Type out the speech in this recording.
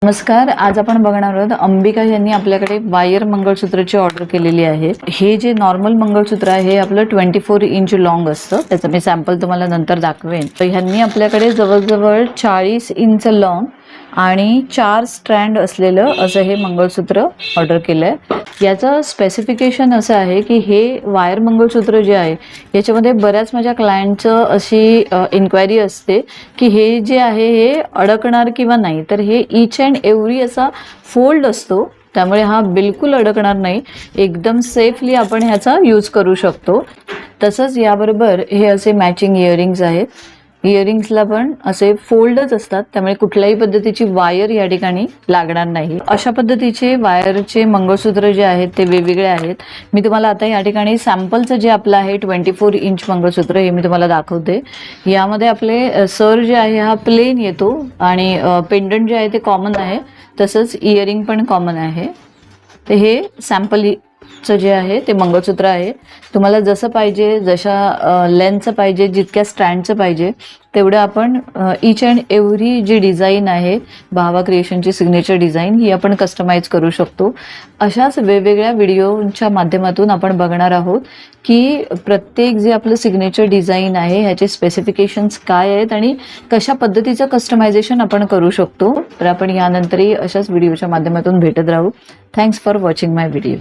नमस्कार, आज आपण बघणार आहोत अंबिका यांनी आपल्याकडे वायर मंगळसूत्राची ऑर्डर केलेली आहे। हे जे नॉर्मल मंगळसूत्र आहे हे आपलं 24 इंच लॉंग असतं। त्याचं मी सॅम्पल तुम्हाला नंतर दाखवेन। तर ह्यांनी आपल्याकडे जवळजवळ 40 इंच लॉंग आणि 4 स्ट्रँड असलेलं असं हे मंगळसूत्र ऑर्डर केलंय। याचं स्पेसिफिकेशन असं आहे की हे वायर मंगळसूत्र जे आहे याच्यामध्ये बऱ्याच माझ्या क्लायंटचं अशी इन्क्वायरी असते की हे जे आहे हे अडकणार किंवा नाही। तर हे ईच अँड एव्हरी असा फोल्ड असतो, त्यामुळे हा बिलकुल अडकणार नाही। एकदम सेफली आपण ह्याचा यूज करू शकतो। तसंच याबरोबर हे असे मॅचिंग इयरिंग्स आहेत। इयरिंग्सला पण असे फोल्डच असतात, त्यामुळे कुठल्याही पद्धतीची वायर या ठिकाणी लागणार नाही। अशा पद्धतीचे वायरचे मंगळसूत्र जे आहेत ते वेगवेगळे आहेत। मी तुम्हाला आता या ठिकाणी सॅम्पलचं जे आपलं आहे 24 इंच मंगळसूत्र हे मी तुम्हाला दाखवते। यामध्ये आपले सर जे आहे हा प्लेन येतो आणि पेंडंट जे आहे ते कॉमन आहे, तसंच इयरिंग पण कॉमन आहे। तर हे सॅम्पल जे आहे ते मंगळसूत्र आहे। तुम्हाला जसं पाहिजे, जशा लेंथचं पाहिजे, जितक्या स्ट्रँडचं पाहिजे तेवढं आपण ईच अँड एव्हरी जी डिझाईन आहे भावा क्रिएशनची सिग्नेचर डिझाईन ही आपण कस्टमाइज करू शकतो। अशाच वेगवेगळ्या व्हिडिओच्या माध्यमातून आपण बघणार आहोत की प्रत्येक जे आपलं सिग्नेचर डिझाईन आहे ह्याचे स्पेसिफिकेशन्स काय आहेत आणि कशा पद्धतीचं कस्टमायझेशन आपण करू शकतो। तर आपण यानंतरही अशाच व्हिडिओच्या माध्यमातून भेटत राहू। Thanks for watching my video.